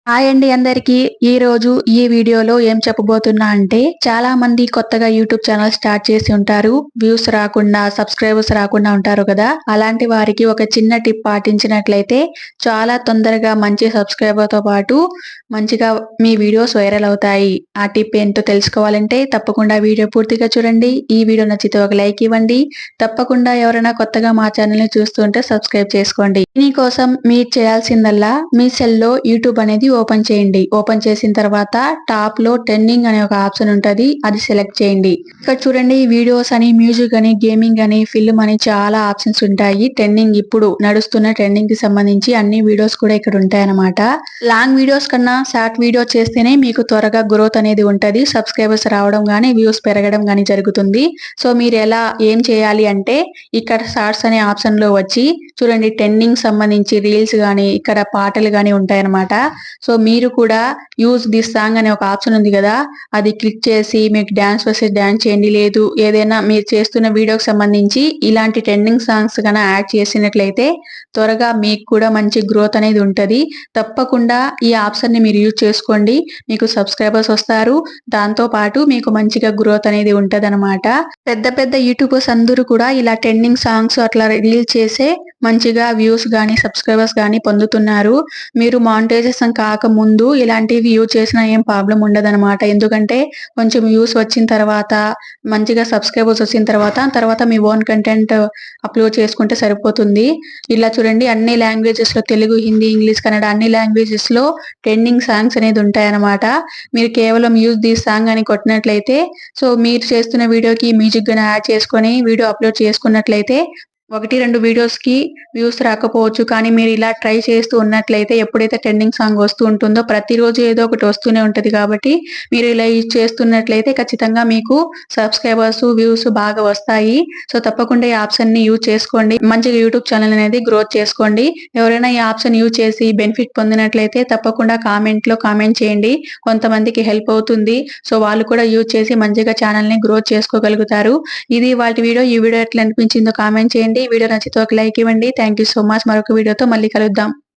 Hi అండి అందరికీ. ఈరోజు ఈ వీడియోలో ఏం చెప్పబోతున్నా అంటే, చాలా మంది కొత్తగా యూట్యూబ్ ఛానల్ స్టార్ట్ చేసి ఉంటారు. వ్యూస్ రాకుండా, సబ్స్క్రైబర్స్ రాకుండా ఉంటారు కదా! అలాంటి వారికి ఒక చిన్న టిప్ పాటించినట్లయితే చాలా తొందరగా మంచి సబ్స్క్రైబర్‌తో పాటు మంచిగా మీ వీడియోస్ వైరల్ అవుతాయి. ఆ టిప్ ఏంటో తెలుసుకోవాలంటే తప్పకుండా వీడియో పూర్తిగా చూడండి. ఈ వీడియో నచ్చితే ఒక లైక్ ఇవ్వండి. తప్పకుండా ఎవరైనా కొత్తగా మా ఛానల్‌ని చూస్తుంటే సబ్స్క్రైబ్ చేసుకోండి. దీనికోసం మీరు చేయాల్సిందల్లా మీ సెల్‌లో యూట్యూబ్ అనేది ఓపెన్ చేయండి. ఓపెన్ చేసిన తర్వాత టాప్‌లో ట్రెండింగ్ అనే ఒక ఆప్షన్ ఉంటది. అది సెలెక్ట్ చేయండి. ఇక్కడ చూడండి వీడియోస్ అని, మ్యూజిక్ అని, గేమింగ్ అని, ఫిల్మ్ అని చాలా ఆప్షన్స్ ఉంటాయి. ట్రెండింగ్ ఇప్పుడు నడుస్తున్న ట్రెండింగ్‌కి సంబంధించి అన్ని వీడియోస్ కూడా ఇక్కడ ఉంటాయన్నమాట. లాంగ్ వీడియోస్ కన్నా షార్ట్ వీడియో చేస్తేనే మీకు త్వరగా గ్రోత్ అనేది ఉంటది. సబ్స్క్రైబర్స్ రావడం గాని, వ్యూస్ పెరగడం గాని జరుగుతుంది. సో మీరు ఏం చేయాలి అంటే ఇక్కడ షార్ట్స్ అనే ఆప్షన్‌లో వచ్చి చూడండి ట్రెండింగ్ సంబంధించి రీల్స్ గాని, ఇక్కడ పాటలు గాని ఉంటాయన్నమాట. సో మీరు కూడా యూజ్ దిస్ సాంగ్ అనే ఒక ఆప్షన్ ఉంది కదా! అది క్లిక్ చేసి మీకు డాన్స్ వస్తే డాన్స్ చేయండి. లేదు ఏదైనా మీరు చేస్తున్న వీడియోకి సంబంధించి ఇలాంటి ట్రెండింగ్ సాంగ్స్ గన యాడ్ చేసినట్లయితే త్వరగా మీకు కూడా మంచి గ్రోత్ అనేది ఉంటది. తప్పకుండా ఈ ఆప్షన్‌ని మీరు యూజ్ చేసుకోండి. మీకు సబ్స్క్రైబర్స్ వస్తారు. దాంతో పాటు మీకు మంచిగా గ్రోత్ అనేది ఉంటదనమాట. పెద్ద పెద్ద యూట్యూబర్స్ అందరూ కూడా ఇలా ట్రెండింగ్ సాంగ్స్ అట్లా రిలీజ్ చేసే మంచిగా వ్యూస్ గాని, సబ్స్క్రైబర్స్ గాని పొందుతున్నారు. మీరు మానిటైజేషన్ కాకముందు ఇలాంటివి యూజ్ చేసినా ఏం ప్రాబ్లమ్ ఉండదనమాట. ఎందుకంటే కొంచెం వ్యూస్ వచ్చిన తర్వాత, మంచిగా సబ్స్క్రైబర్స్ వచ్చిన తర్వాత మీ ఓన్ కంటెంట్ అప్‌లోడ్ చేసుకుంటే సరిపోతుంది. ఇలా చూడండి అన్ని లాంగ్వేజెస్‌లో తెలుగు, హిందీ, ఇంగ్లీష్, కన్నడ అన్ని లాంగ్వేజెస్‌లో ట్రెండింగ్ సాంగ్స్ అనేది ఉంటాయన్నమాట. మీరు కేవలం యూజ్ దిస్ సాంగ్ అని కొట్టినట్లయితే సో మీరు చేస్తున్న వీడియోకి మ్యూజిక్ గాని యాడ్ చేసుకొని వీడియో అప్‌లోడ్ చేసుకున్నట్లయితే 1, 2 వీడియోస్‌కి వ్యూస్ రాకపోవచ్చు. కానీ మీరు ఇలా ట్రై చేస్తూ ఉన్నట్లయితే ఎప్పుడైతే ట్రెండింగ్ సాంగ్ వస్తూ ఉంటుందో ప్రతిరోజు ఏదో ఒకటి వస్తూనే ఉంటది కాబట్టి మీరు ఇలా యూజ్ చేస్తున్నట్లయితే ఖచ్చితంగా మీకు సబ్స్క్రైబర్స్, వ్యూస్ బాగా వస్తాయి. సో తప్పకుండా ఈ ఆప్షన్‌ని యూజ్ చేసుకోండి. మంచిగా యూట్యూబ్ ఛానల్ అనేది గ్రోత్ చేసుకోండి. ఎవరైనా ఈ ఆప్షన్ యూజ్ చేసి బెనిఫిట్ పొందినట్లయితే తప్పకుండా కామెంట్‌లో కామెంట్ చేయండి. కొంతమందికి హెల్ప్ అవుతుంది. సో వాళ్ళు కూడా యూజ్ చేసి మంచిగా ఛానల్‌ని గ్రోత్ చేసుకోగలుగుతారు. ఇది ఇవాల్టి వీడియో. ఈ వీడియో ఎట్లా అనిపించిందో కామెంట్ చేయండి. వీడియో నచ్చితే ఒక లైక్ ఇవ్వండి. Thank you so much. మరొక వీడియోతో మళ్ళీ కలుద్దాం.